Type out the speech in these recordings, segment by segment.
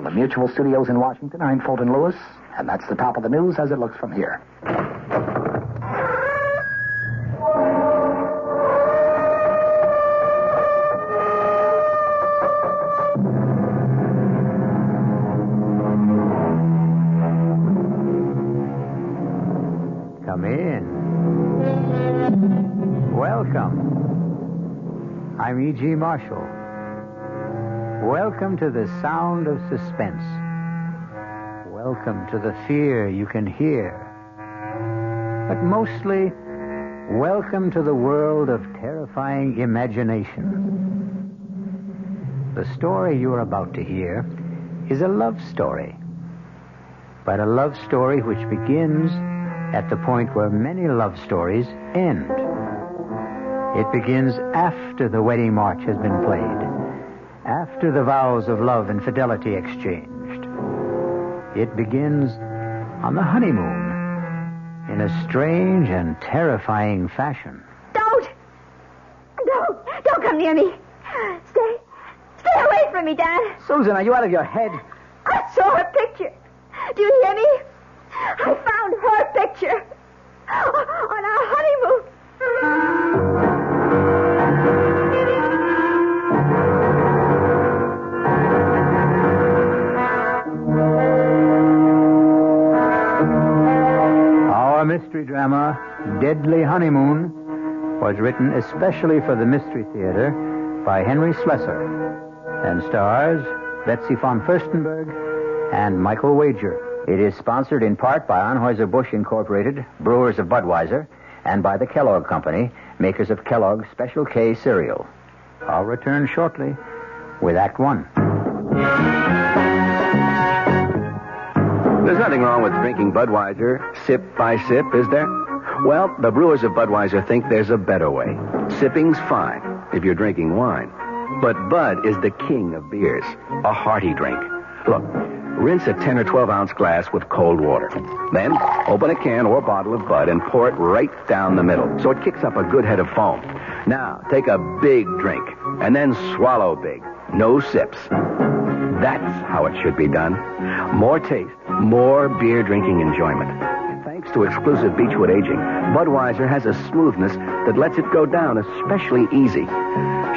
From the Mutual Studios in Washington, I'm Fulton Lewis, and that's the top of the news as it looks from here. Come in. Welcome. I'm E.G. Marshall. Welcome to the sound of suspense. Welcome to the fear you can hear. But mostly, welcome to the world of terrifying imagination. The story you're about to hear is a love story. But a love story which begins at the point where many love stories end. It begins after the wedding march has been played, after the vows of love and fidelity exchanged. It begins on the honeymoon in a strange and terrifying fashion. Don't come near me. Stay away from me, Dad. Susan, are you out of your head? I saw her picture. Do you hear me? I found her picture on our honeymoon. Our mystery drama, Deadly Honeymoon, was written especially for the Mystery Theater by Henry Slessor and stars Betsy von Furstenberg and Michael Wager. It is sponsored in part by Anheuser-Busch Incorporated, brewers of Budweiser, and by the Kellogg Company, makers of Kellogg's Special K cereal. I'll return shortly with Act One. There's nothing wrong with drinking Budweiser sip by sip, is there? Well, the brewers of Budweiser think there's a better way. Sipping's fine if you're drinking wine. But Bud is the king of beers, a hearty drink. Look, rinse a 10 or 12-ounce glass with cold water. Then open a can or bottle of Bud and pour it right down the middle so it kicks up a good head of foam. Now, take a big drink and then swallow big. No sips. That's how it should be done. More taste, more beer drinking enjoyment. Thanks to exclusive Beechwood aging, Budweiser has a smoothness that lets it go down especially easy.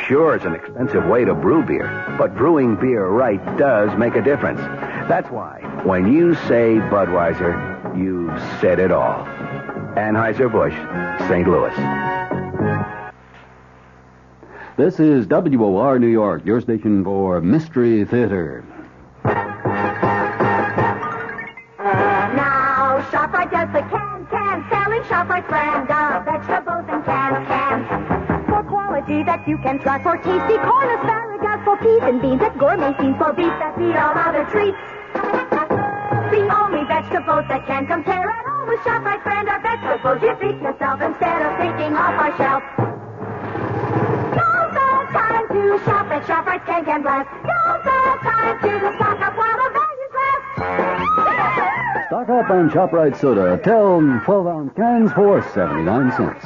Sure, it's an expensive way to brew beer, but brewing beer right does make a difference. That's why, when you say Budweiser, you've said it all. Anheuser-Busch, St. Louis. This is WOR New York, your station for Mystery Theater. Now, ShopRite does the can selling ShopRite brand of vegetables and cans. For quality that you can trust, for tasty corn, asparagus, for peas and beans, and gourmet scenes, for beef that beat all other treats. The only vegetables that can compare at all with ShopRite brand of vegetables you feed yourself instead of picking off our shelf. Now's the time to shop at ShopRite Can Blast. Now's the time to stock up while the values last. Stock up on ShopRite soda. 12-ounce cans for 79 cents.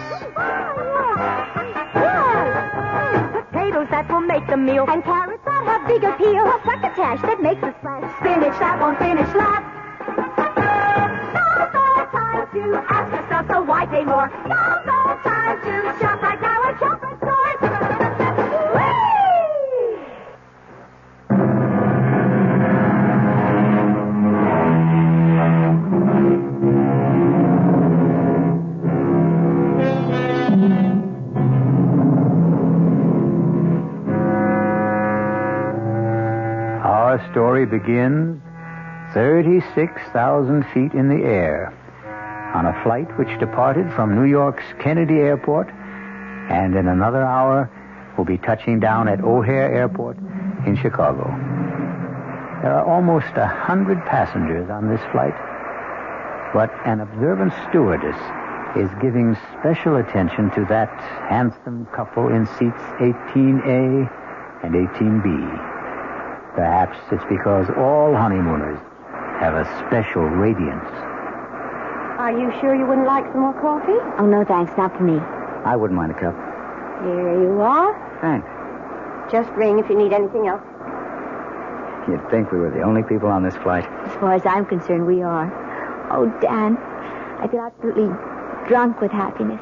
Potatoes that will make the meal, and carrots that have big appeal. A succotash that makes a splash. Spinach that won't finish last. Now's the time to ask yourself, so why pay more? Now's the time to shop right now at ShopRite stores. Our story begins 36,000 feet in the air on a flight which departed from New York's Kennedy Airport and in another hour will be touching down at O'Hare Airport in Chicago. There are almost 100 passengers on this flight, but an observant stewardess is giving special attention to that handsome couple in seats 18A and 18B. Perhaps it's because all honeymooners have a special radiance. Are you sure you wouldn't like some more coffee? Oh, no, thanks. Not for me. I wouldn't mind a cup. Here you are. Thanks. Just ring if you need anything else. You'd think we were the only people on this flight. As far as I'm concerned, we are. Oh, Dan, I feel absolutely drunk with happiness.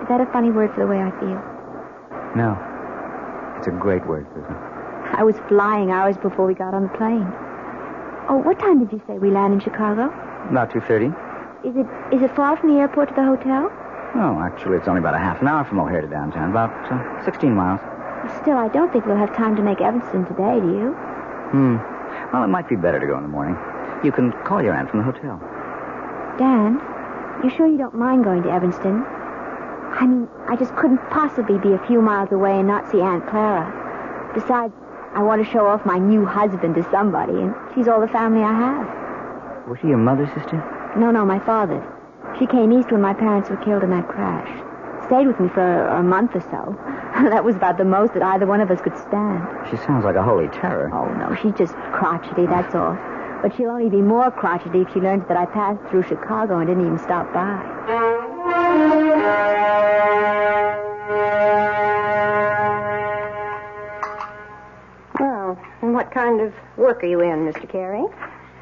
Is that a funny word for the way I feel? No. It's a great word, Susan. I was flying hours before we got on the plane. Oh, what time did you say we land in Chicago? About 2:30. Is it far from the airport to the hotel? Oh, actually, it's only about a half an hour from O'Hare to downtown. About 16 miles. Still, I don't think we'll have time to make Evanston today, do you? Well, it might be better to go in the morning. You can call your aunt from the hotel. Dan, you sure you don't mind going to Evanston? I mean, I just couldn't possibly be a few miles away and not see Aunt Clara. Besides, I want to show off my new husband to somebody, and she's all the family I have. Was she your mother's sister? No, my father's. She came east when my parents were killed in that crash. Stayed with me for a month or so. That was about the most that either one of us could stand. She sounds like a holy terror. Oh, no, she's just crotchety, that's all. But she'll only be more crotchety if she learns that I passed through Chicago and didn't even stop by. Well, and what kind of work are you in, Mr. Carey?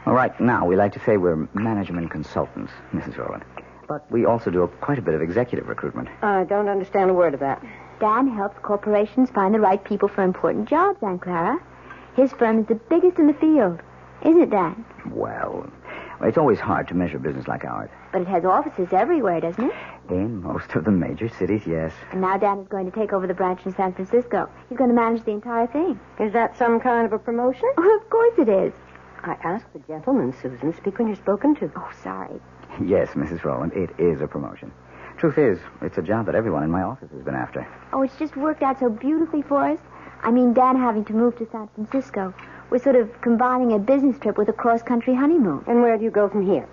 Well, right now, we like to say we're management consultants, Mrs. Rowland. But we also do quite a bit of executive recruitment. I don't understand a word of that. Dan helps corporations find the right people for important jobs, Aunt Clara. His firm is the biggest in the field. Isn't it, Dan? Well, it's always hard to measure business like ours. But it has offices everywhere, doesn't it? In most of the major cities, yes. And now Dan is going to take over the branch in San Francisco. He's going to manage the entire thing. Is that some kind of a promotion? Oh, of course it is. I asked the gentleman, Susan. Speak when you're spoken to. Oh, sorry. Yes, Mrs. Rowland, it is a promotion. Truth is, it's a job that everyone in my office has been after. Oh, it's just worked out so beautifully for us. I mean, Dan having to move to San Francisco. We're sort of combining a business trip with a cross-country honeymoon. And where do you go from here?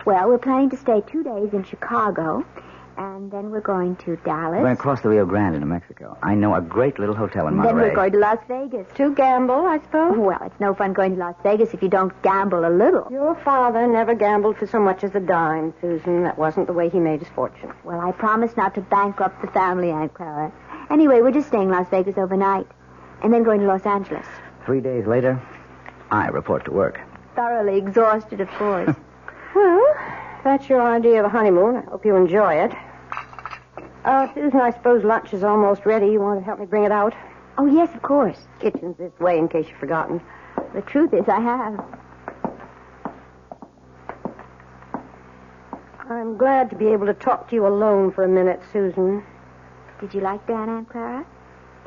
Well, we're planning to stay 2 days in Chicago, and then we're going to Dallas. We're going to cross the Rio Grande into Mexico. I know a great little hotel in Monterey. Then we're going to Las Vegas. To gamble, I suppose? Well, it's no fun going to Las Vegas if you don't gamble a little. Your father never gambled for so much as a dime, Susan. That wasn't the way he made his fortune. Well, I promised not to bankrupt the family, Aunt Clara. Anyway, we're just staying in Las Vegas overnight, and then going to Los Angeles. 3 days later, I report to work. Thoroughly exhausted, of course. Well, that's your idea of a honeymoon. I hope you enjoy it. Susan, I suppose lunch is almost ready. You want to help me bring it out? Oh, yes, of course. Kitchen's this way in case you've forgotten. The truth is, I have. I'm glad to be able to talk to you alone for a minute, Susan. Did you like Dan, Aunt Clara?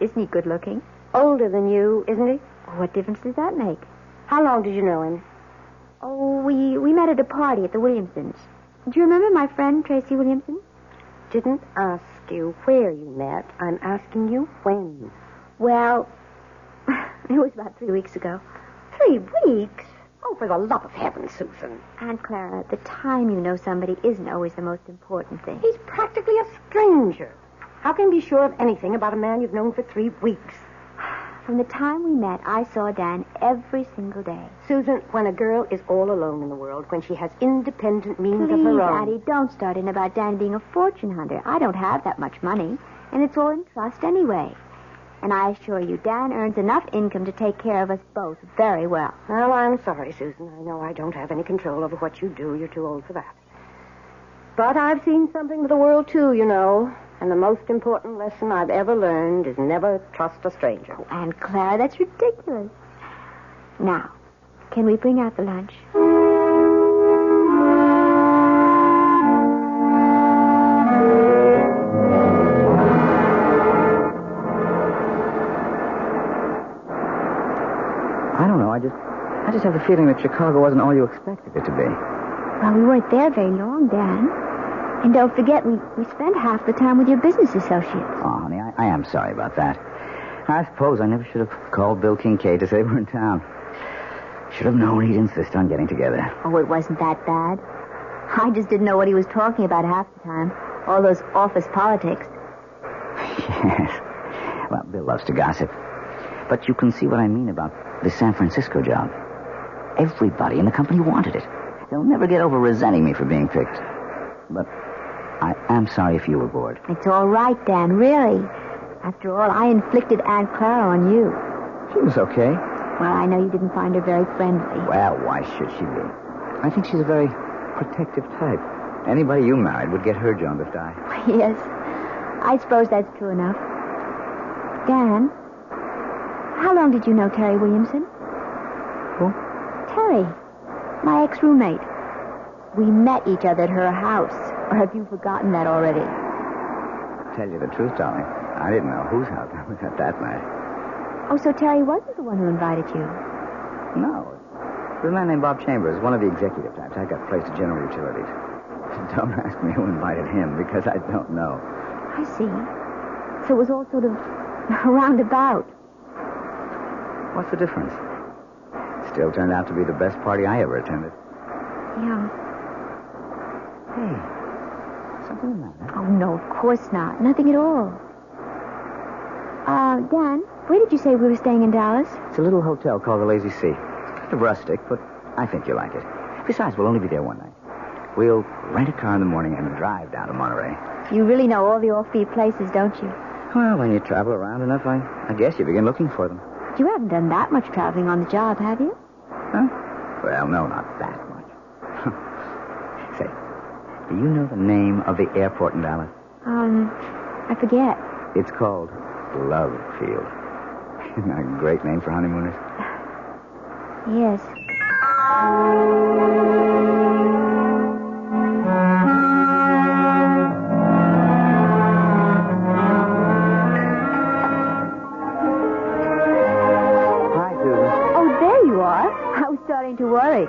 Isn't he good looking? Older than you, isn't he? What difference does that make? How long did you know him? Oh, we met at a party at the Williamsons. Do you remember my friend, Tracy Williamson? Didn't ask you where you met. I'm asking you when. Well, it was about 3 weeks ago. 3 weeks? Oh, for the love of heaven, Susan. Aunt Clara, the time you know somebody isn't always the most important thing. He's practically a stranger. How can you be sure of anything about a man you've known for 3 weeks? From the time we met, I saw Dan every single day. Susan, when a girl is all alone in the world, when she has independent means of Please, her own... Addie, don't start in about Dan being a fortune hunter. I don't have that much money, and it's all in trust anyway. And I assure you, Dan earns enough income to take care of us both very well. Well, I'm sorry, Susan. I know I don't have any control over what you do. You're too old for that. But I've seen something of the world, too, you know. And the most important lesson I've ever learned is never trust a stranger. Oh, Aunt Clara, that's ridiculous. Now, can we bring out the lunch? I don't know. I just have the feeling that Chicago wasn't all you expected it to be. Well, we weren't there very long, Dan. And don't forget, we spent half the time with your business associates. Oh, honey, I am sorry about that. I suppose I never should have called Bill Kincaid to say we're in town. Should have known he'd insist on getting together. Oh, it wasn't that bad. I just didn't know what he was talking about half the time. All those office politics. Yes. Well, Bill loves to gossip. But you can see what I mean about the San Francisco job. Everybody in the company wanted it. They'll never get over resenting me for being picked. But I am sorry if you were bored. It's all right, Dan, really. After all, I inflicted Aunt Clara on you. She was okay. Well, I know you didn't find her very friendly. Well, why should she be? I think she's a very protective type. Anybody you married would get her jaundiced eye. Yes, I suppose that's true enough. Dan, how long did you know Terry Williamson? Who? Terry, my ex-roommate. We met each other at her house. Or have you forgotten that already? Tell you the truth, darling, I didn't know whose house I was at that night. Oh, so Terry wasn't the one who invited you? No. It was a man named Bob Chambers, one of the executive types. I got placed at General Utilities. Don't ask me who invited him, because I don't know. I see. So it was all sort of roundabout. What's the difference? Still turned out to be the best party I ever attended. Yeah. Hey, something the matter? Oh, no, of course not. Nothing at all. Dan, where did you say we were staying in Dallas? It's a little hotel called the Lazy Sea. It's kind of rustic, but I think you'll like it. Besides, we'll only be there one night. We'll rent a car in the morning and drive down to Monterey. You really know all the offbeat places, don't you? Well, when you travel around enough, I guess you begin looking for them. You haven't done that much traveling on the job, have you? Huh? Well, no, not that much. Say, do you know the name of the airport in Dallas? I forget. It's called Love Field. Isn't that a great name for honeymooners? Yes. Hi, Susan. Oh, there you are. I was starting to worry.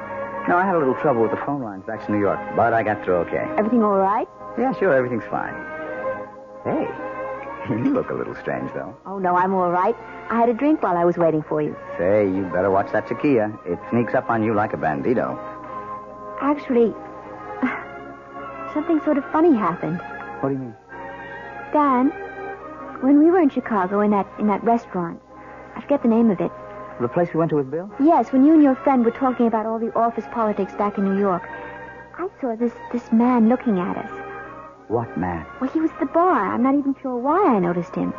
No, I had a little trouble with the phone lines back to New York, but I got through okay. Everything all right? Yeah, sure, everything's fine. Hey, you look a little strange, though. Oh, no, I'm all right. I had a drink while I was waiting for you. Say, you better watch that tequila. It sneaks up on you like a bandito. Actually, something sort of funny happened. What do you mean? Dan, when we were in Chicago in that restaurant, I forget the name of it. The place we went to with Bill? Yes, when you and your friend were talking about all the office politics back in New York, I saw this man looking at us. What man? Well, he was at the bar. I'm not even sure why I noticed him.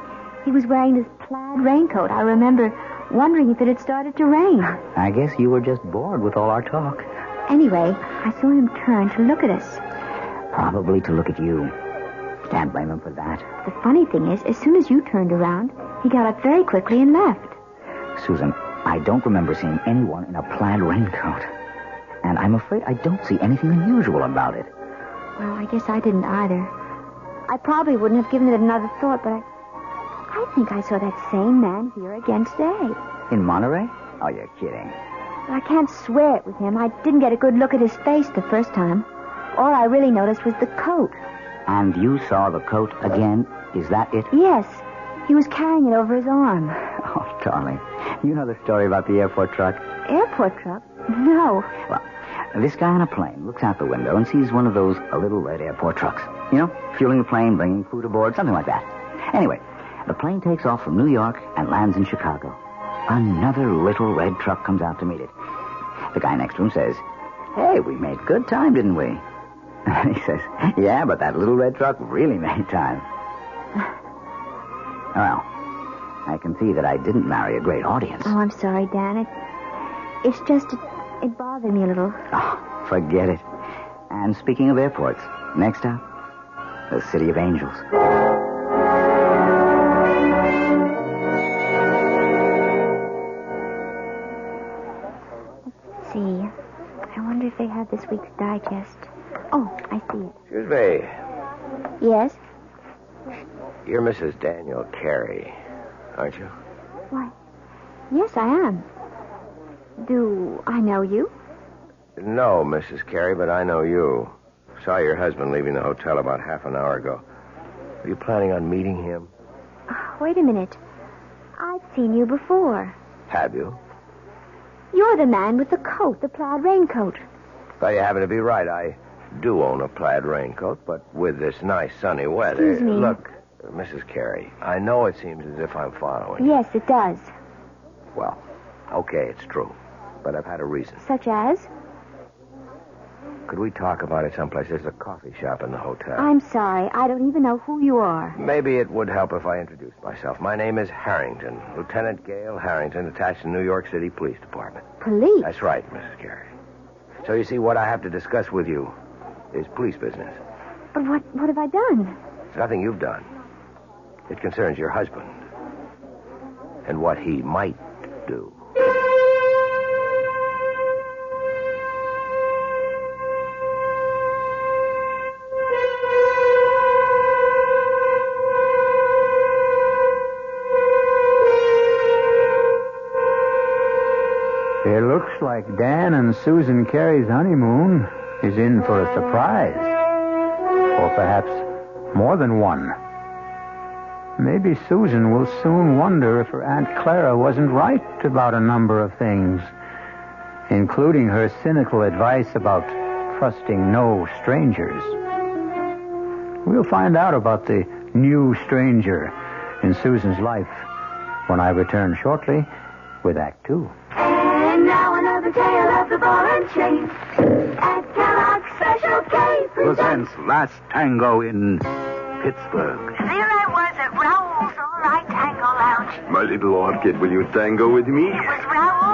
He was wearing this plaid raincoat. I remember wondering if it had started to rain. I guess you were just bored with all our talk. Anyway, I saw him turn to look at us. Probably to look at you. Can't blame him for that. The funny thing is, as soon as you turned around, he got up very quickly and left. Susan, I don't remember seeing anyone in a plaid raincoat. And I'm afraid I don't see anything unusual about it. Well, I guess I didn't either. I probably wouldn't have given it another thought, but I think I saw that same man here again today. In Monterey? Oh, you're kidding. I can't swear it was him. I didn't get a good look at his face the first time. All I really noticed was the coat. And you saw the coat again? Is that it? Yes. He was carrying it over his arm. Oh, darling. You know the story about the airport truck? Airport truck? No. Well, this guy on a plane looks out the window and sees one of those little red airport trucks. You know, fueling the plane, bringing food aboard, something like that. Anyway, the plane takes off from New York and lands in Chicago. Another little red truck comes out to meet it. The guy next to him says, "Hey, we made good time, didn't we?" And he says, "Yeah, but that little red truck really made time." Well, I can see that I didn't marry a great audience. Oh, I'm sorry, Dan. It's just, it bothered me a little. Oh, forget it. And speaking of airports, next up, the City of Angels. Let's see. I wonder if they have this week's digest. Oh, I see it. Excuse me. Yes? You're Mrs. Daniel Carey, aren't you? Why, yes, I am. Do I know you? No, Mrs. Carey, but I know you. Saw your husband leaving the hotel about half an hour ago. Were you planning on meeting him? Wait a minute. I've seen you before. Have you? You're the man with the coat, the plaid raincoat. Well, you happen to be right. I do own a plaid raincoat, but with this nice sunny weather... Excuse me. Look, Mrs. Carey, I know it seems as if I'm following you. Yes, it does. Well, okay, it's true. But I've had a reason. Such as? could we talk about it someplace? There's a coffee shop in the hotel. I'm sorry. I don't even know who you are. Maybe it would help if I introduced myself. My name is Harrington, Lieutenant Gale Harrington, attached to New York City Police Department. Police? That's right, Mrs. Carey. So you see, what I have to discuss with you is police business. But what have I done? It's nothing you've done. It concerns your husband and what he might do. It looks like Dan and Susan Carey's honeymoon is in for a surprise. Or perhaps more than one. Maybe Susan will soon wonder if her Aunt Clara wasn't right about a number of things, including her cynical advice about trusting no strangers. We'll find out about the new stranger in Susan's life when I return shortly with Act Two. And now another tale of the ball and chain. At Kellogg's Special K presents Last Tango in Pittsburgh. There I was at Raoul's All Right Tango Lounge. My little orchid, will you tango with me? It was Raoul.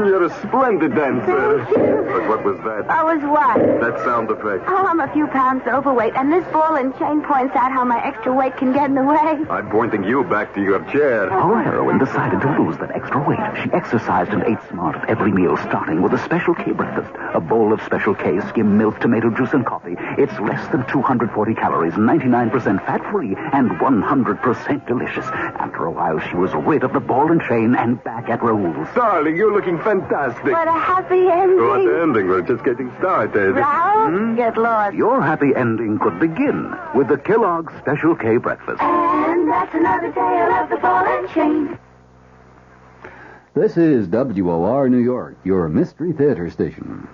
You're a splendid dancer. Thank you. But what was that? I was what? That sound effect. Oh, I'm a few pounds overweight, and this ball and chain points out how my extra weight can get in the way. I'm pointing you back to your chair. Our heroine decided to lose that extra weight. She exercised and ate smart at every meal, starting with a Special K breakfast. A bowl of Special K, skim milk, tomato juice, and coffee. It's less than 240 calories, 99% fat-free, and 100% delicious. After a while, she was rid of the ball and chain and back at Raoul's. Darling, you're looking fantastic. What a happy ending. What ending? We're just getting started. Raoul, get lost. Your happy ending could begin with the Kellogg's Special K breakfast. And that's another tale of the ball and chain. This is WOR New York, your Mystery Theater station.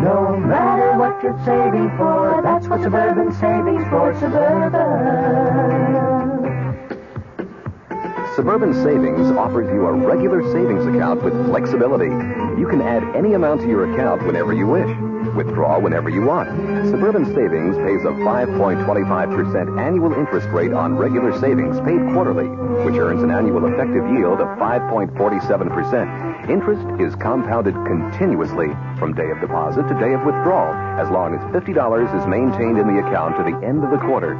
No matter what you're saving for, that's what Suburban Savings for Suburban. Suburban Savings offers you a regular savings account with flexibility. You can add any amount to your account whenever you wish. Withdraw whenever you want. Suburban Savings pays a 5.25% annual interest rate on regular savings paid quarterly, which earns an annual effective yield of 5.47%. Interest is compounded continuously from day of deposit to day of withdrawal, as long as $50 is maintained in the account to the end of the quarter.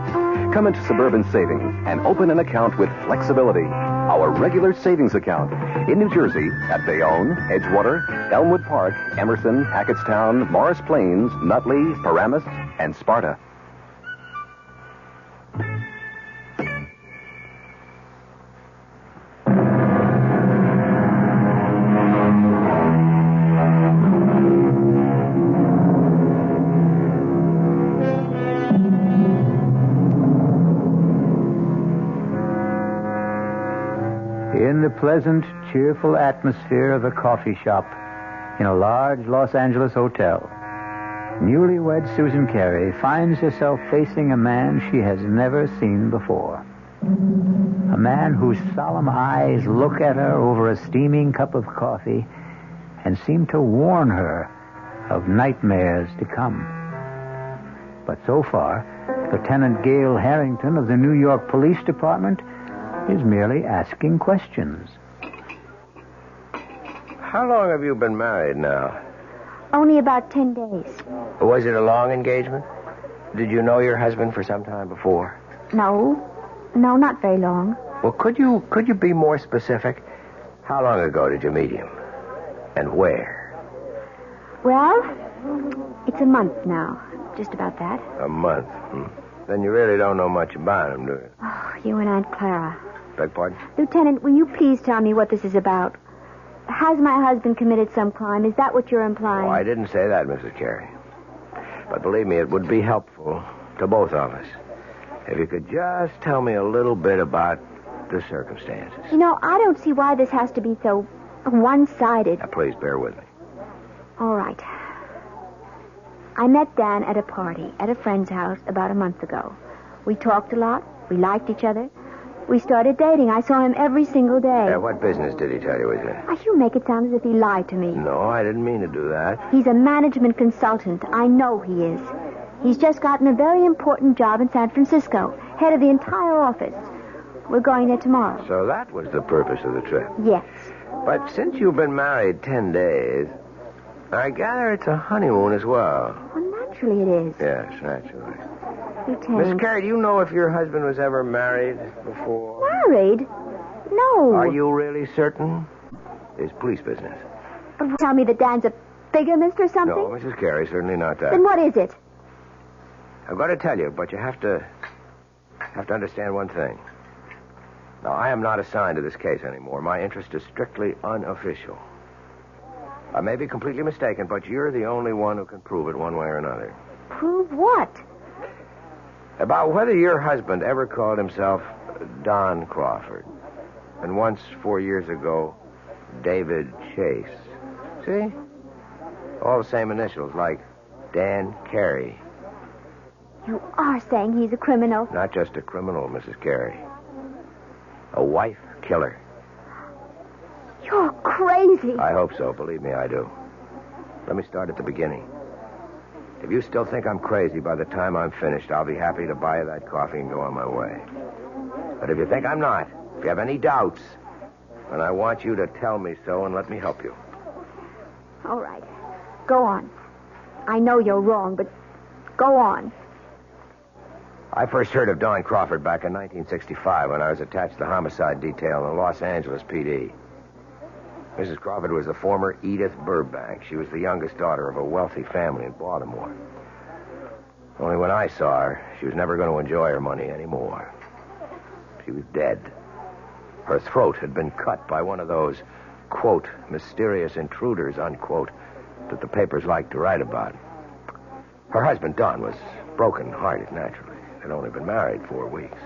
Come into Suburban Savings and open an account with flexibility. Our regular savings account in New Jersey at Bayonne, Edgewater, Elmwood Park, Emerson, Hackettstown, Morris Plains, Nutley, Paramus, and Sparta. In the pleasant, cheerful atmosphere of a coffee shop in a large Los Angeles hotel, newlywed Susan Carey finds herself facing a man she has never seen before. A man whose solemn eyes look at her over a steaming cup of coffee and seem to warn her of nightmares to come. But so far, Lieutenant Gale Harrington of the New York Police Department is merely asking questions. How long have you been married now? Only about 10 days. Was it a long engagement? Did you know your husband for some time before? No, not very long. Well, could you be more specific? How long ago did you meet him? And where? Well, it's a month now. Just about that. A month. Then you really don't know much about him, do you? Oh, you and Aunt Clara. Beg pardon? Lieutenant, will you please tell me what this is about? Has my husband committed some crime? Is that what you're implying? Oh, I didn't say that, Mrs. Carey. But believe me, it would be helpful to both of us if you could just tell me a little bit about the circumstances. You know, I don't see why this has to be so one-sided. Now, please bear with me. All right. I met Dan at a party at a friend's house about a month ago. We talked a lot. We liked each other. We started dating. I saw him every single day. What business did he tell you he's in? You make it sound as if he lied to me. No, I didn't mean to do that. He's a management consultant. I know he is. He's just gotten a very important job in San Francisco, head of the entire office. We're going there tomorrow. So that was the purpose of the trip? Yes. But since you've been married 10 days, I gather it's a honeymoon as well. Well, naturally it is. Yes, naturally. Lieutenant. Miss Carey, do you know if your husband was ever married before? Married? No. Are you really certain? It's police business. Tell me that Dan's a bigamist or something? No, Mrs. Carey, certainly not that. Then what is it? I'm going to tell you, but you have to understand one thing. Now, I am not assigned to this case anymore. My interest is strictly unofficial. I may be completely mistaken, but you're the only one who can prove it one way or another. Prove what? About whether your husband ever called himself Don Crawford. And once, 4 years ago, David Chase. See? All the same initials, like Dan Carey. You are saying he's a criminal? Not just a criminal, Mrs. Carey. A wife killer. You're crazy. I hope so. Believe me, I do. Let me start at the beginning. If you still think I'm crazy by the time I'm finished, I'll be happy to buy you that coffee and go on my way. But if you think I'm not, if you have any doubts, then I want you to tell me so and let me help you. All right. Go on. I know you're wrong, but go on. I first heard of Don Crawford back in 1965 when I was attached to the homicide detail in the Los Angeles PD. Mrs. Crawford was the former Edith Burbank. She was the youngest daughter of a wealthy family in Baltimore. Only when I saw her, she was never going to enjoy her money anymore. She was dead. Her throat had been cut by one of those, quote, mysterious intruders, unquote, that the papers like to write about. Her husband, Don, was broken-hearted, naturally. They'd only been married 4 weeks.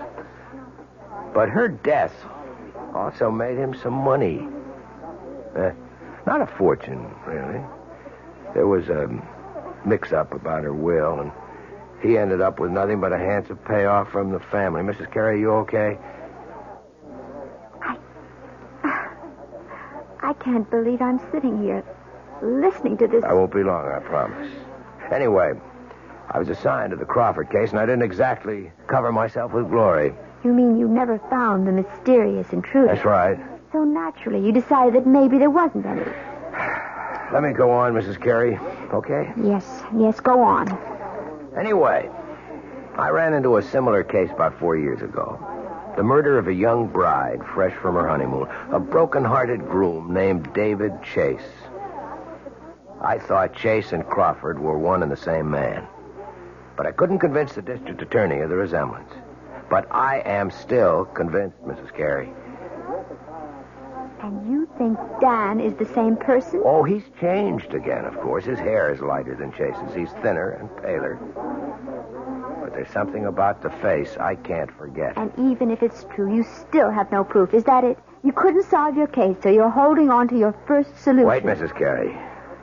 But her death also made him some money. Not a fortune, really. There was a mix-up about her will, and he ended up with nothing but a handsome payoff from the family. Mrs. Carey, you okay? I can't believe I'm sitting here listening to this. I won't be long, I promise. Anyway, I was assigned to the Crawford case, and I didn't exactly cover myself with glory. You mean you never found the mysterious intruder? That's right. So naturally, you decided that maybe there wasn't any. Let me go on, Mrs. Carey, okay? Yes, go on. Anyway, I ran into a similar case about 4 years ago. The murder of a young bride, fresh from her honeymoon. A broken-hearted groom named David Chase. I thought Chase and Crawford were one and the same man. But I couldn't convince the district attorney of the resemblance. But I am still convinced, Mrs. Carey. And you think Dan is the same person? Oh, he's changed again, of course. His hair is lighter than Chase's. He's thinner and paler. But there's something about the face I can't forget. And even if it's true, you still have no proof. Is that it? You couldn't solve your case, so you're holding on to your first solution. Wait, Mrs. Carey.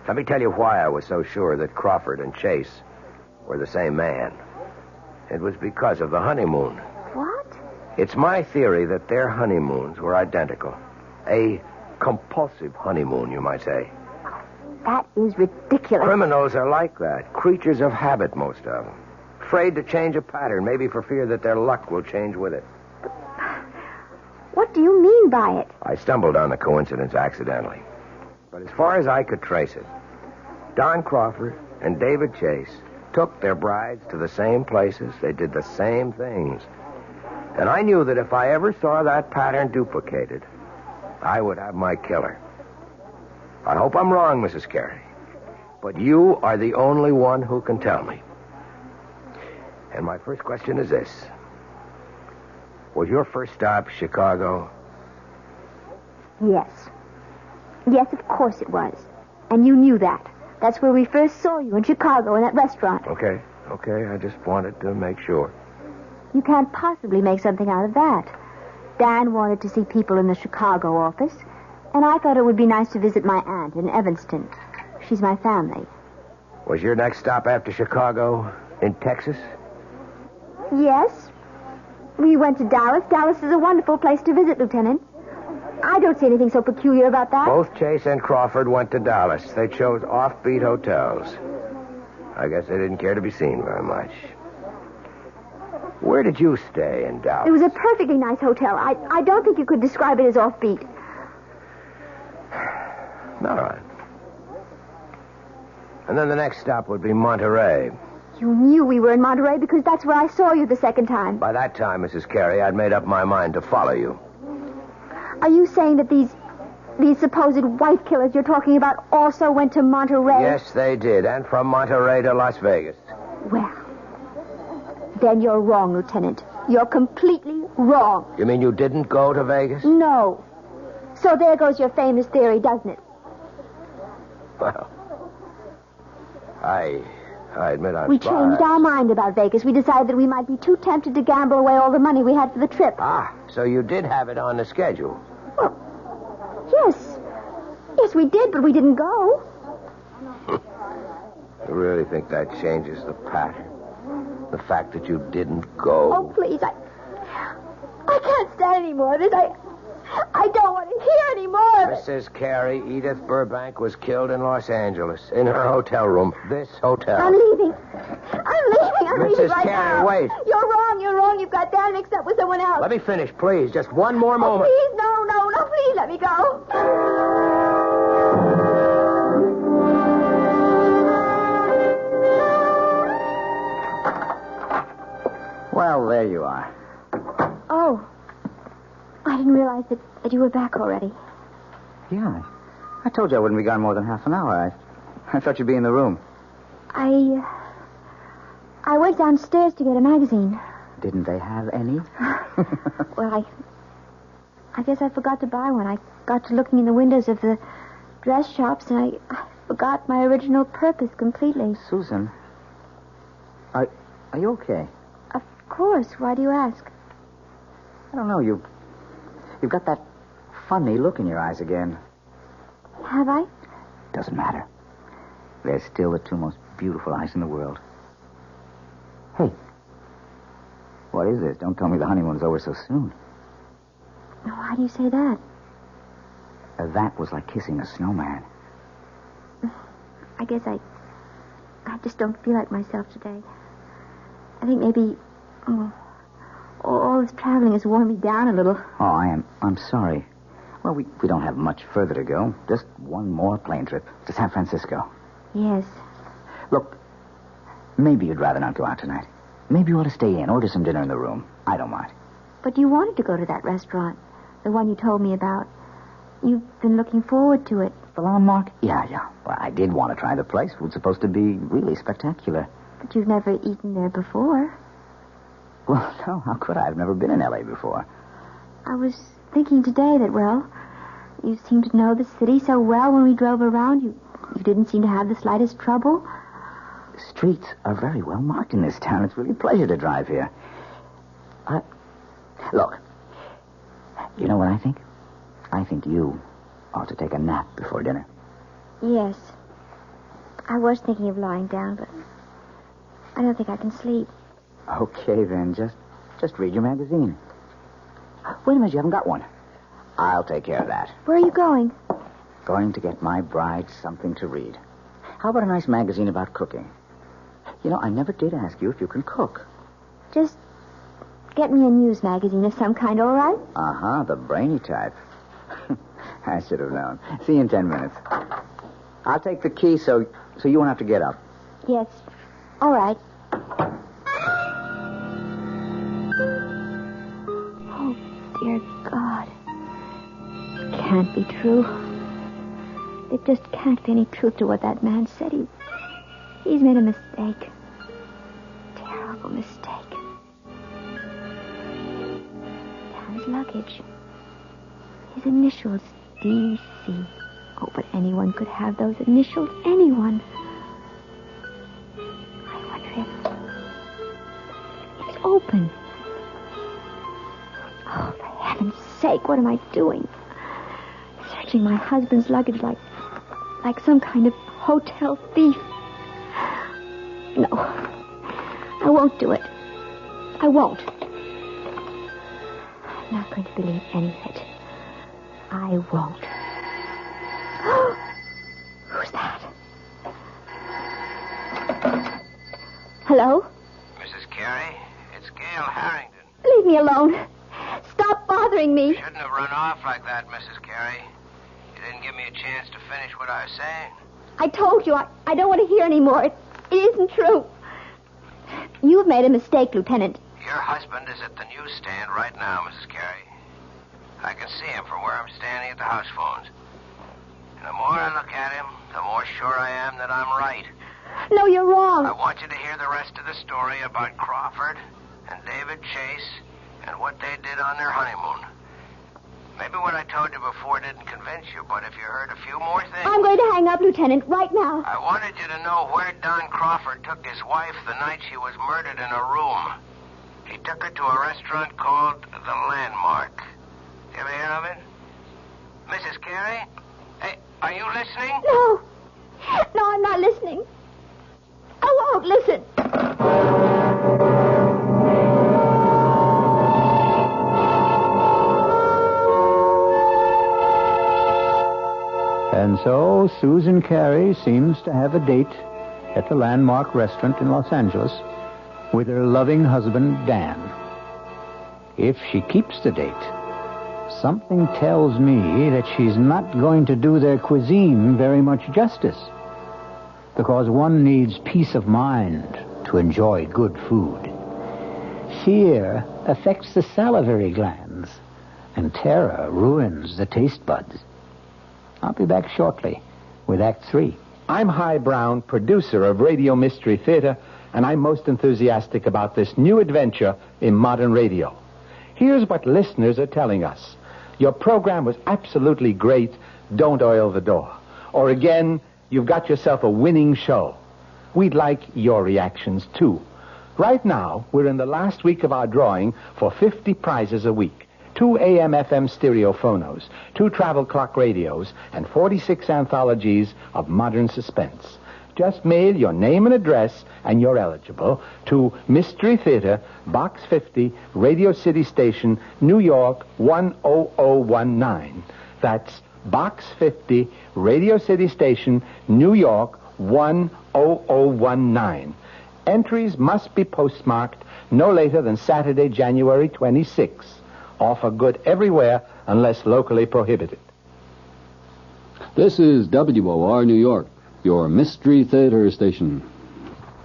Let me tell you why I was so sure that Crawford and Chase were the same man. It was because of the honeymoon. What? It's my theory that their honeymoons were identical. A compulsive honeymoon, you might say. That is ridiculous. Criminals are like that. Creatures of habit, most of them. Afraid to change a pattern, maybe for fear that their luck will change with it. What do you mean by it? I stumbled on the coincidence accidentally. But as far as I could trace it, Don Crawford and David Chase took their brides to the same places. They did the same things. And I knew that if I ever saw that pattern duplicated, I would have my killer. I hope I'm wrong, Mrs. Carey. But you are the only one who can tell me. And my first question is this. Was your first stop Chicago? Yes. Yes, of course it was. And you knew that. That's where we first saw you, in Chicago, in that restaurant. Okay. I just wanted to make sure. You can't possibly make something out of that. Dan wanted to see people in the Chicago office, and I thought it would be nice to visit my aunt in Evanston. She's my family. Was your next stop after Chicago in Texas? Yes. We went to Dallas. Dallas is a wonderful place to visit, Lieutenant. I don't see anything so peculiar about that. Both Chase and Crawford went to Dallas. They chose offbeat hotels. I guess they didn't care to be seen very much. Where did you stay in Dallas? It was a perfectly nice hotel. I don't think you could describe it as offbeat. All right. And then the next stop would be Monterey. You knew we were in Monterey because that's where I saw you the second time. By that time, Mrs. Carey, I'd made up my mind to follow you. Are you saying that these supposed wife killers you're talking about also went to Monterey? Yes, they did. And from Monterey to Las Vegas. Well, then you're wrong, Lieutenant. You're completely wrong. You mean you didn't go to Vegas? No. So there goes your famous theory, doesn't it? Well, I admit I'm We changed our mind about Vegas. We decided that we might be too tempted to gamble away all the money we had for the trip. Ah, so you did have it on the schedule. Well, yes. Yes, we did, but we didn't go. You really think that changes the pattern? The fact that you didn't go? Oh, please, I can't stand any more of this. I don't want to hear any more of it. Mrs. Carey, Edith Burbank was killed in Los Angeles, in her hotel room. This hotel. I'm leaving. I'm leaving Mrs. right Carey, now. wait. You're wrong. You've got that mixed up with someone else. Let me finish, please. Just one more moment. Please, no, please let me go. Well, there you are. Oh. I didn't realize that you were back already. Yeah. I told you I wouldn't be gone more than half an hour. I thought you'd be in the room. I went downstairs to get a magazine. Didn't they have any? Well, I guess I forgot to buy one. I got to looking in the windows of the dress shops, and I forgot my original purpose completely. Susan, are you okay? Of course. Why do you ask? I don't know. You've got that funny look in your eyes again. Have I? Doesn't matter. They're still the two most beautiful eyes in the world. Hey. What is this? Don't tell me the honeymoon's over so soon. Why do you say that? That was like kissing a snowman. I guess I just don't feel like myself today. I think maybe... all this traveling has worn me down a little. Oh, I'm sorry. Well, we don't have much further to go. Just one more plane trip to San Francisco. Yes. Look, maybe you'd rather not go out tonight. Maybe you ought to stay in, order some dinner in the room. I don't mind. But you wanted to go to that restaurant, the one you told me about. You've been looking forward to it. The landmark? Yeah. Well, I did want to try the place. It was supposed to be really spectacular. But you've never eaten there before. Well, no, how could I? I've never been in L.A. before. I was thinking today that, well, you seemed to know the city so well when we drove around. You didn't seem to have the slightest trouble. Streets are very well marked in this town. It's really a pleasure to drive here. Look, you know what I think? I think you ought to take a nap before dinner. Yes. I was thinking of lying down, but I don't think I can sleep. Okay, then. Just read your magazine. Wait a minute, you haven't got one. I'll take care of that. Where are you going? Going to get my bride something to read. How about a nice magazine about cooking? You know, I never did ask you if you can cook. Just get me a news magazine of some kind, all right? Uh-huh, the brainy type. I should have known. See you in 10 minutes. I'll take the key so you won't have to get up. Yes. All right. Oh, dear God. It can't be true. There just can't be any truth to what that man said. He's made a mistake. Terrible mistake. Down his luggage. His initials, D.C. Oh, but anyone could have those initials. Anyone. I wonder if... It's open. Oh, for heaven's sake, what am I doing? Searching my husband's luggage like some kind of hotel thief. No, I won't do it. I won't. I'm not going to believe any of it. I won't. Who's that? Hello? Mrs. Carey, it's Gail Harrington. Leave me alone. Stop bothering me. You shouldn't have run off like that, Mrs. Carey. You didn't give me a chance to finish what I was saying. I told you I don't want to hear any more. It isn't true. You've made a mistake, Lieutenant. Your husband is at the newsstand right now, Mrs. Carey. I can see him from where I'm standing at the house phones. And the more I look at him, the more sure I am that I'm right. No, you're wrong. I want you to hear the rest of the story about Crawford and David Chase and what they did on their honeymoon. Maybe what I told you before didn't convince you, but if you heard a few more things... I'm going to hang up, Lieutenant, right now. I wanted you to know where Don Crawford took his wife the night she was murdered in a room. He took her to a restaurant called The Landmark. You ever hear of it? Mrs. Carey? Hey, are you listening? No. No, I'm not listening. I won't listen. And so Susan Carey seems to have a date at the Landmark restaurant in Los Angeles with her loving husband, Dan. If she keeps the date, something tells me that she's not going to do their cuisine very much justice, because one needs peace of mind to enjoy good food. Fear affects the salivary glands, and terror ruins the taste buds. I'll be back shortly with Act 3. I'm Hy Brown, producer of Radio Mystery Theater, and I'm most enthusiastic about this new adventure in modern radio. Here's what listeners are telling us. Your program was absolutely great. Don't oil the door. Or again, you've got yourself a winning show. We'd like your reactions, too. Right now, we're in the last week of our drawing for 50 prizes a week. 2 AM/FM stereo phonos, 2 travel clock radios, and 46 anthologies of modern suspense. Just mail your name and address, and you're eligible, to Mystery Theater, Box 50, Radio City Station, New York, 10019. That's Box 50, Radio City Station, New York, 10019. Entries must be postmarked no later than Saturday, January 26th. Offer good everywhere unless locally prohibited. This is WOR New York, your Mystery Theater station.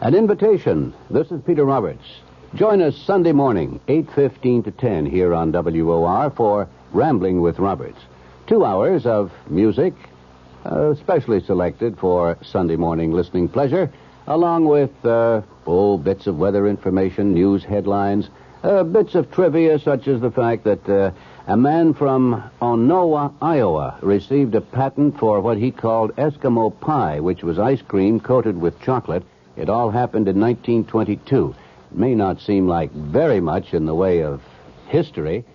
An invitation. This is Peter Roberts. Join us Sunday morning, 8:15 to 10 here on WOR for Rambling with Roberts. 2 hours of music, specially selected for Sunday morning listening pleasure, along with bits of weather information, news headlines, bits of trivia, such as the fact that a man from Onowa, Iowa, received a patent for what he called Eskimo pie, which was ice cream coated with chocolate. It all happened in 1922. It may not seem like very much in the way of history,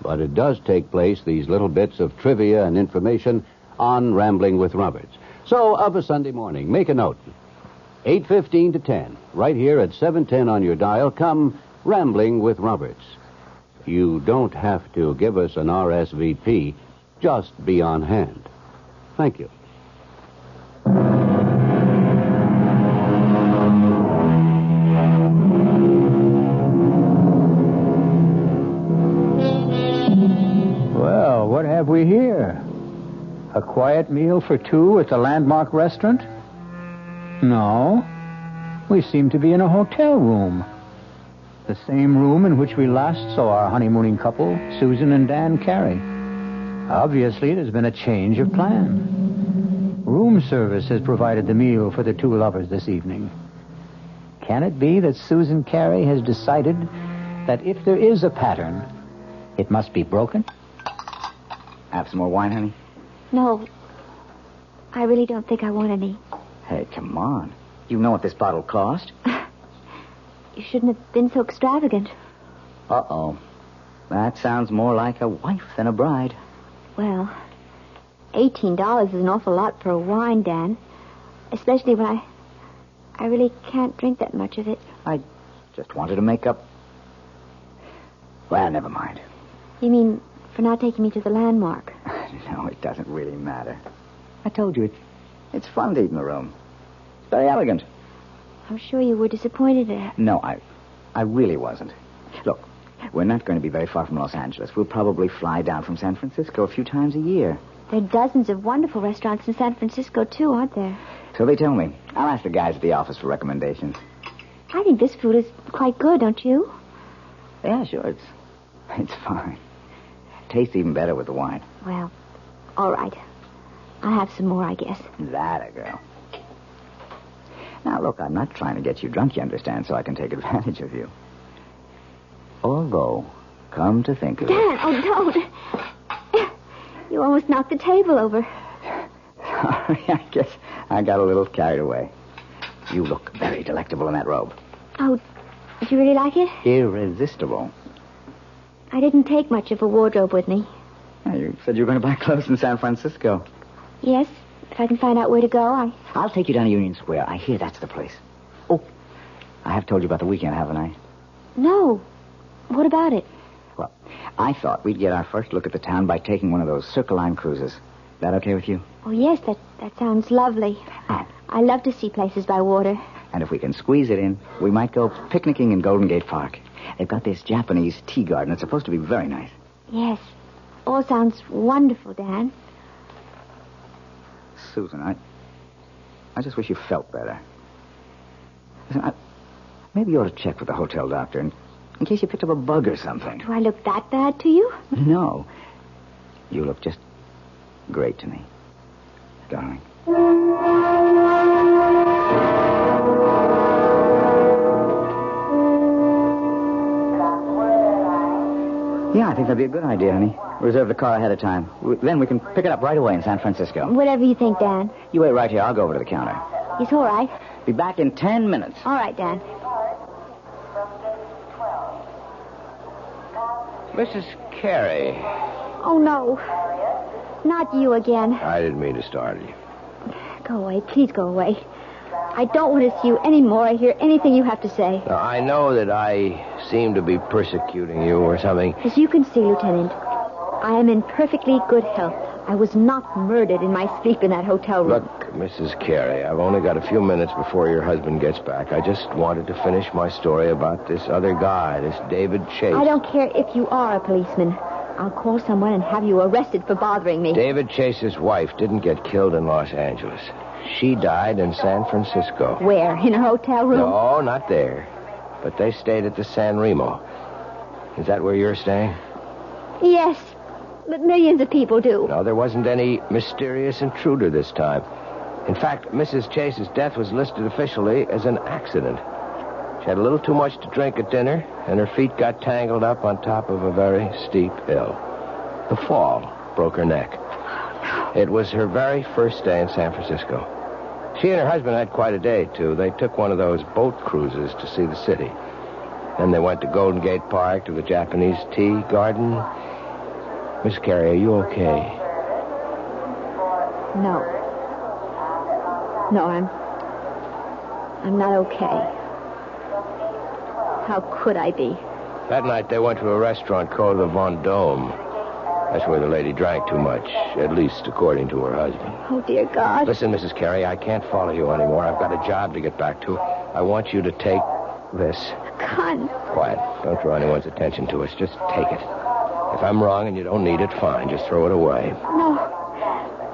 but it does take place, these little bits of trivia and information, on Rambling with Roberts. So, of a Sunday morning, make a note. 8:15 to 10, right here at 710 on your dial, come Rambling with Roberts. You don't have to give us an RSVP. Just be on hand. Thank you. Well, what have we here? A quiet meal for two at the Landmark restaurant? No. We seem to be in a hotel room. The same room in which we last saw our honeymooning couple, Susan and Dan Carey. Obviously, there's been a change of plan. Room service has provided the meal for the two lovers this evening. Can it be that Susan Carey has decided that if there is a pattern, it must be broken? Have some more wine, honey? No. I really don't think I want any. Hey, come on. You know what this bottle cost? You shouldn't have been so extravagant. Uh-oh. That sounds more like a wife than a bride. Well, $18 is an awful lot for a wine, Dan. Especially when I really can't drink that much of it. I just wanted to make up... Well, never mind. You mean for not taking me to the landmark? No, it doesn't really matter. I told you, it's fun to eat in the room. It's very elegant. I'm sure you were disappointed at it. No, I really wasn't. Look, we're not going to be very far from Los Angeles. We'll probably fly down from San Francisco a few times a year. There are dozens of wonderful restaurants in San Francisco, too, aren't there? So they tell me. I'll ask the guys at the office for recommendations. I think this food is quite good, don't you? Yeah, sure. It's fine. Tastes even better with the wine. Well, all right. I'll have some more, I guess. That a girl. Now, look, I'm not trying to get you drunk, you understand, so I can take advantage of you. Although, come to think of it... Dan, oh, don't. You almost knocked the table over. Sorry, I guess I got a little carried away. You look very delectable in that robe. Oh, did you really like it? Irresistible. I didn't take much of a wardrobe with me. Yeah, you said you were going to buy clothes in San Francisco. Yes, if I can find out where to go, I'll take you down to Union Square. I hear that's the place. Oh, I have told you about the weekend, haven't I? No. What about it? Well, I thought we'd get our first look at the town by taking one of those Circle Line cruises. That okay with you? Oh, yes, that sounds lovely. I love to see places by water. And if we can squeeze it in, we might go picnicking in Golden Gate Park. They've got this Japanese tea garden. It's supposed to be very nice. Yes. All sounds wonderful, Dan. Susan, I just wish you felt better. Listen, maybe you ought to check with the hotel doctor in case you picked up a bug or something. Do I look that bad to you? No. You look just great to me, darling. Yeah, I think that'd be a good idea, honey. Reserve the car ahead of time. Then we can pick it up right away in San Francisco. Whatever you think, Dan. You wait right here. I'll go over to the counter. It's all right. Be back in 10 minutes. All right, Dan. Mrs. Carey. Oh, no. Not you again. I didn't mean to startle you. Go away. Please go away. I don't want to see you anymore or hear anything you have to say. Now, I know that I seem to be persecuting you or something. As you can see, Lieutenant, I am in perfectly good health. I was not murdered in my sleep in that hotel room. Look, Mrs. Carey, I've only got a few minutes before your husband gets back. I just wanted to finish my story about this other guy, this David Chase. I don't care if you are a policeman. I'll call someone and have you arrested for bothering me. David Chase's wife didn't get killed in Los Angeles. She died in San Francisco. Where? In a hotel room? No, not there. But they stayed at the San Remo. Is that where you're staying? Yes, but millions of people do. No, there wasn't any mysterious intruder this time. In fact, Mrs. Chase's death was listed officially as an accident. She had a little too much to drink at dinner, and her feet got tangled up on top of a very steep hill. The fall broke her neck. It was her very first day in San Francisco. She and her husband had quite a day, too. They took one of those boat cruises to see the city. Then they went to Golden Gate Park, to the Japanese tea garden. Miss Carey, are you okay? No. No, I'm not okay. How could I be? That night they went to a restaurant called the Vendome. That's where the lady drank too much, at least according to her husband. Oh, dear God. Listen, Mrs. Carey, I can't follow you anymore. I've got a job to get back to. I want you to take this. Gun. Quiet. Don't draw anyone's attention to us. Just take it. If I'm wrong and you don't need it, fine. Just throw it away. No.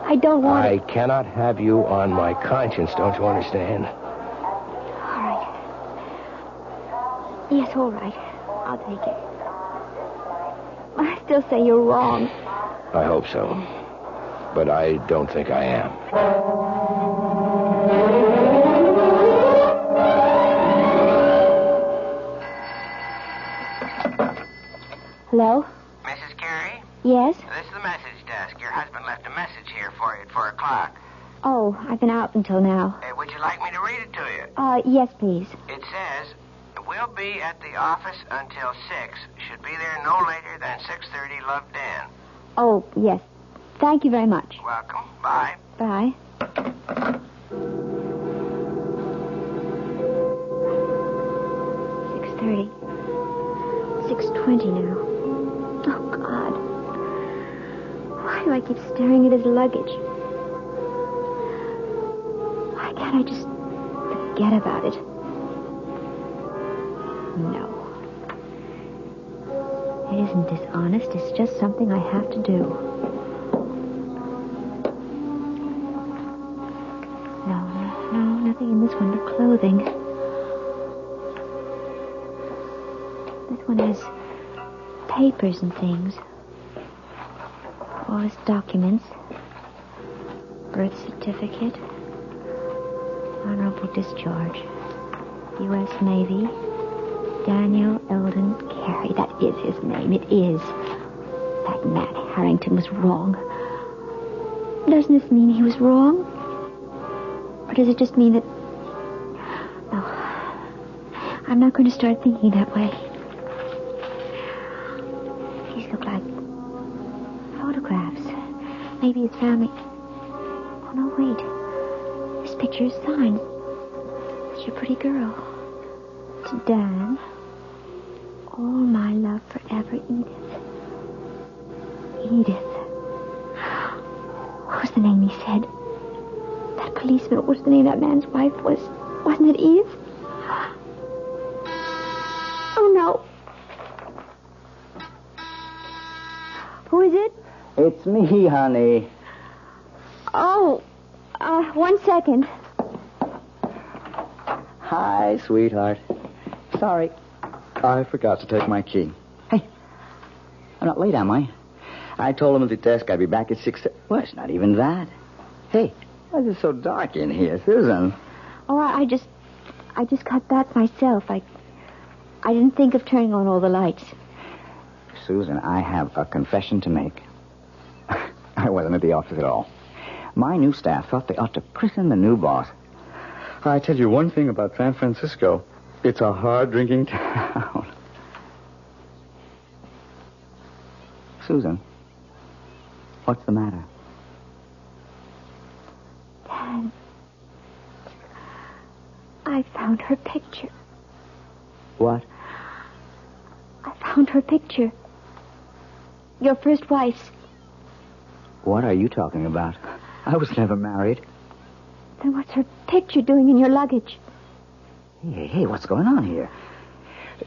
I don't want I cannot have you on my conscience, don't you understand? All right. Yes, all right. I'll take it. I still say you're wrong. I hope so. But I don't think I am. Hello? Mrs. Carey? Yes? This is the message desk. Your husband left a message here for you at 4 o'clock. Oh, I've been out until now. Would you like me to read it to you? Yes, please. It says, we'll be at the office until 6. Should be there no later than 6:30. Love, Dan. Oh, yes. Thank you very much. Welcome. Bye. Bye. $6:30. $6:20 now. Oh, God. do I keep staring at his luggage? Why can't I just forget about it? No. It isn't dishonest. It's just something I have to do. No, nothing in this one but clothing. This one has papers and things. All his documents. Birth certificate. Honorable discharge. U.S. Navy. Daniel Eldon Carey. That is his name. It is. That man Harrington was wrong. Doesn't this mean he was wrong? Or does it just mean that... No. I'm not going to start thinking that way. These look like photographs. Maybe his family... Oh, no, wait. This picture is signed. It's your pretty girl. To Dan. All my love forever, Edith. Edith. What was the name he said? That policeman, what was the name that man's wife was? Wasn't it Edith? Oh, no. Who is it? It's me, honey. Oh, 1 second. Hi, sweetheart. Sorry. I forgot to take my key. Hey, I'm not late, am I? I told him at the desk I'd be back at 6. Well, it's not even that. Hey, why is it so dark in here, Susan? Oh, I just got back myself. I didn't think of turning on all the lights. Susan, I have a confession to make. I wasn't at the office at all. My new staff thought they ought to christen the new boss. I tell you one thing about San Francisco. It's a hard-drinking town. Susan, what's the matter? Dad, I found her picture. What? I found her picture. Your first wife's. What are you talking about? I was never married. Then what's her picture doing in your luggage? Hey, what's going on here?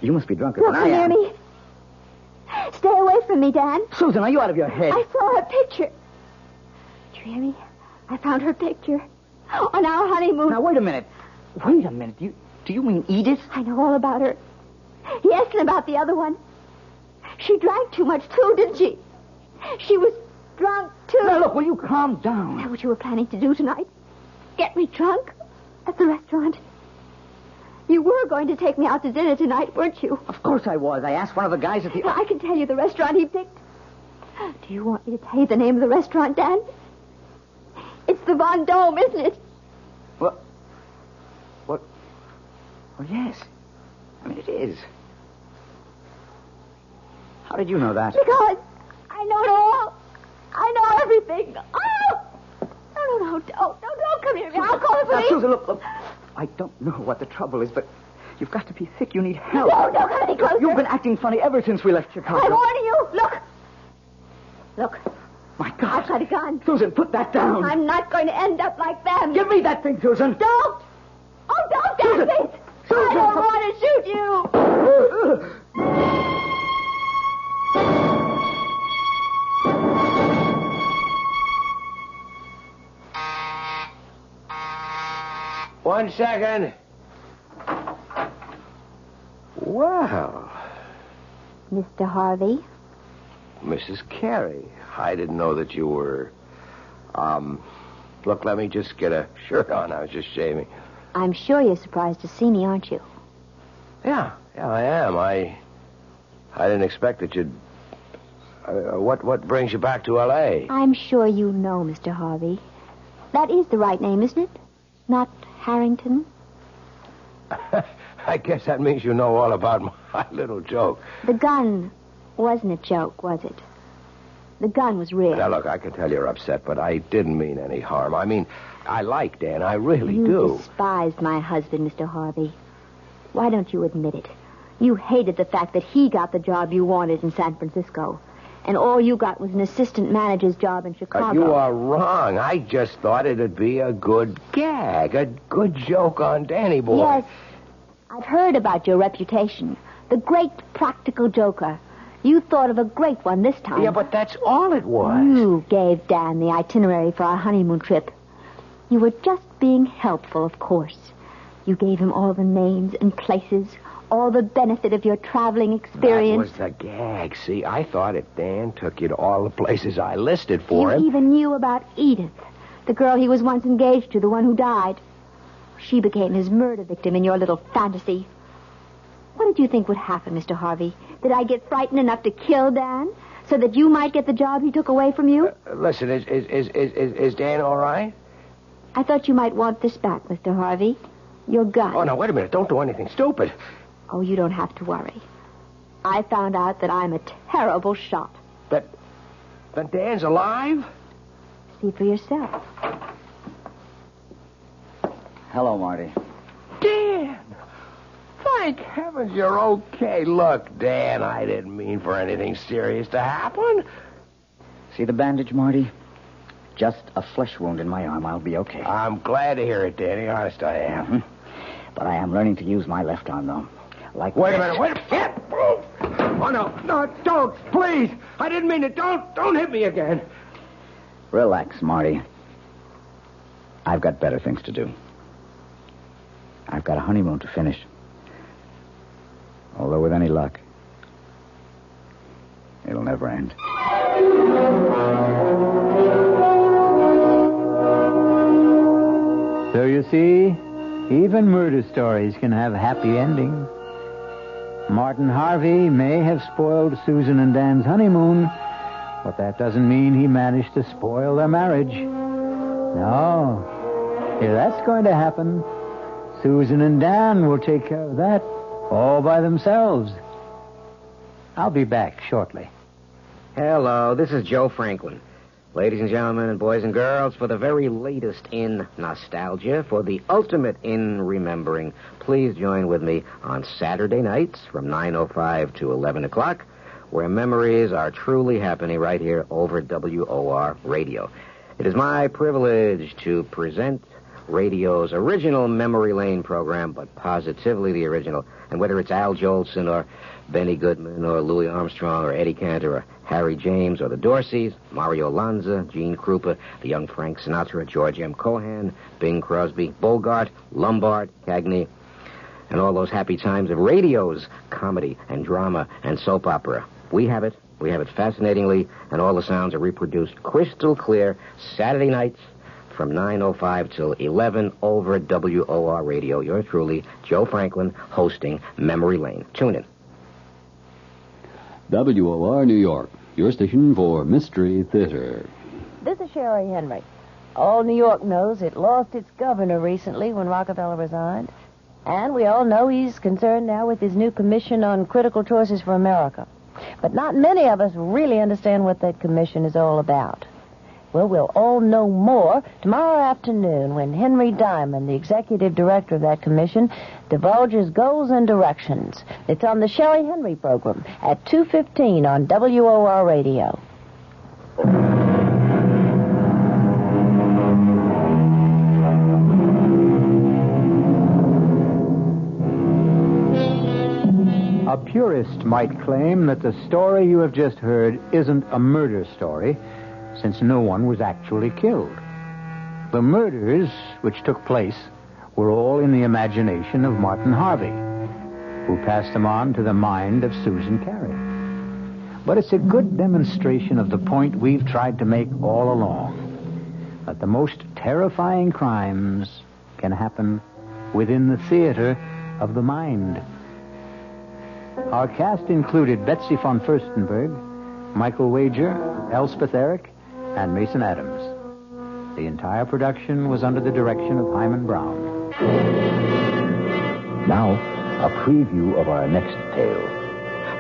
You must be drunker than I Don't am. near me. Stay away from me, Dan. Susan, are you out of your head? I saw her picture. Do you hear me? I found her picture. On our honeymoon. Now, wait a minute. Do you mean Edith? I know all about her. Yes, and about the other one. She drank too much, too, didn't she? She was drunk, too. Now, look, will you calm down? Is that what you were planning to do tonight? Get me drunk? At the restaurant? You were going to take me out to dinner tonight, weren't you? Of course I was. I asked one of the guys at the... I can tell you the restaurant he picked. Do you want me to tell you the name of the restaurant, Dan? It's the Vendome, isn't it? What? Well, yes. I mean, it is. How did you know that? Because I know it all. I know everything. Oh! No, don't come here. I'll call the police. Now, Susan, look. I don't know what the trouble is, but you've got to be sick. You need help. No, don't come any closer. You've been acting funny ever since we left Chicago. I'm warning you. Look. My God. I've got a gun. Susan, put that down. I'm not going to end up like them. Give me that thing, Susan. Don't. Oh, don't, Susan. Daphne. Susan. I don't want to shoot you. 1 second. Wow. Mr. Harvey? Mrs. Carey, I didn't know that you were... Look, let me just get a shirt on. I was just shaving. I'm sure you're surprised to see me, aren't you? Yeah, I am. I didn't expect that you'd... what brings you back to L.A.? I'm sure you know, Mr. Harvey. That is the right name, isn't it? Not Harrington? I guess that means you know all about my little joke. The gun wasn't a joke, was it? The gun was real. Now, look, I can tell you're upset, but I didn't mean any harm. I mean, I like Dan. I really You do. despised my husband, Mr. Harvey. Why don't you admit it? You hated the fact that he got the job you wanted in San Francisco. And all you got was an assistant manager's job in Chicago. You are wrong. I just thought it'd be a good gag, a good joke on Danny boy. Yes. I've heard about your reputation. The great practical joker. You thought of a great one this time. Yeah, but that's all it was. You gave Dan the itinerary for our honeymoon trip. You were just being helpful, of course. You gave him all the names and places, all the benefit of your traveling experience. That was the gag. See, I thought if Dan took you to all the places I listed for him... You even knew about Edith, the girl he was once engaged to, the one who died. She became his murder victim in your little fantasy. What did you think would happen, Mr. Harvey? Did I get frightened enough to kill Dan so that you might get the job he took away from you? Listen, is Dan all right? I thought you might want this back, Mr. Harvey. Your gun. Oh, now, wait a minute. Don't do anything stupid. Oh, you don't have to worry. I found out that I'm a terrible shot. That Dan's alive? See for yourself. Hello, Marty. Dan! Thank heavens you're okay. Look, Dan, I didn't mean for anything serious to happen. See the bandage, Marty? Just a flesh wound in my arm. I'll be okay. I'm glad to hear it, Danny. Honest, I am. Mm-hmm. But I am learning to use my left arm, though. Like Wait this. a minute. Wait a minute. Oh, no, don't. Please. I didn't mean it. Don't hit me again. Relax, Marty. I've got better things to do. I've got a honeymoon to finish. Although with any luck, it'll never end. So you see, even murder stories can have a happy ending. Martin Harvey may have spoiled Susan and Dan's honeymoon, but that doesn't mean he managed to spoil their marriage. No. If that's going to happen, Susan and Dan will take care of that all by themselves. I'll be back shortly. Hello, this is Joe Franklin. Ladies and gentlemen and boys and girls, for the very latest in nostalgia, for the ultimate in remembering, please join with me on Saturday nights from 9:05 to 11 o'clock, where memories are truly happening right here over WOR Radio. It is my privilege to present radio's original Memory Lane program, but positively the original. And whether it's Al Jolson or Benny Goodman or Louis Armstrong or Eddie Cantor or Harry James or the Dorseys, Mario Lanza, Gene Krupa, the young Frank Sinatra, George M. Cohan, Bing Crosby, Bogart, Lombard, Cagney, and all those happy times of radio's comedy and drama and soap opera. We have it fascinatingly, and all the sounds are reproduced crystal clear Saturday nights from 9:05 till 11 over WOR Radio. Yours truly, Joe Franklin, hosting Memory Lane. Tune in. WOR New York, your station for Mystery Theater. This is Sherry Henry. All New York knows it lost its governor recently when Rockefeller resigned. And we all know he's concerned now with his new commission on critical choices for America. But not many of us really understand what that commission is all about. Well, we'll all know more tomorrow afternoon when Henry Diamond, the executive director of that commission, divulges goals and directions. It's on the Sherry Henry program at 2:15 on WOR Radio. A purist might claim that the story you have just heard isn't a murder story, since no one was actually killed. The murders which took place were all in the imagination of Martin Harvey, who passed them on to the mind of Susan Carey. But it's a good demonstration of the point we've tried to make all along, that the most terrifying crimes can happen within the theater of the mind. Our cast included Betsy von Furstenberg, Michael Wager, Elspeth Eric, and Mason Adams. The entire production was under the direction of Himan Brown. Now, a preview of our next tale.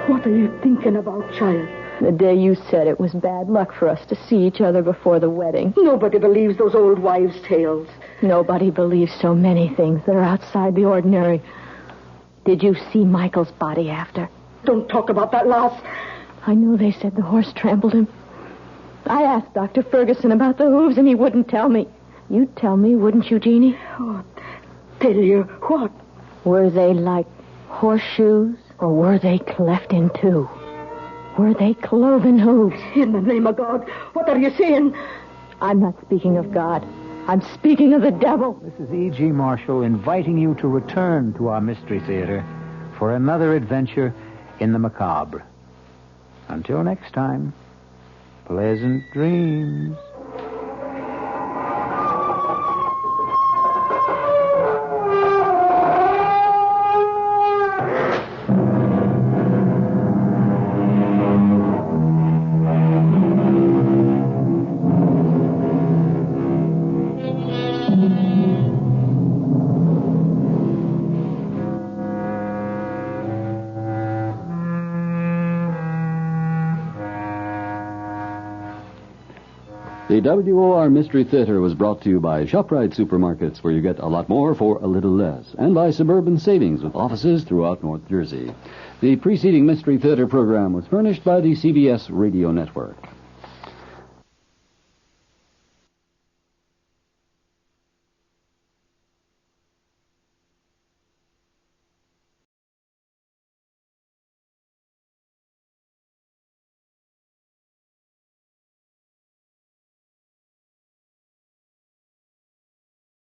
What are you thinking about, child? The day you said it was bad luck for us to see each other before the wedding. Nobody believes those old wives' tales. Nobody believes so many things that are outside the ordinary. Did you see Michael's body after? Don't talk about that, lass. I know they said the horse trampled him. I asked Dr. Ferguson about the hooves, and he wouldn't tell me. You'd tell me, wouldn't you, Jeannie? Oh, tell you what? Were they like horseshoes, or were they cleft in two? Were they cloven hooves? In the name of God, what are you saying? I'm not speaking of God. I'm speaking of the devil. This is E.G. Marshall inviting you to return to our Mystery Theater for another adventure in the macabre. Until next time, pleasant dreams. The WOR Mystery Theater was brought to you by ShopRite Supermarkets, where you get a lot more for a little less, and by Suburban Savings, with offices throughout North Jersey. The preceding Mystery Theater program was furnished by the CBS Radio Network.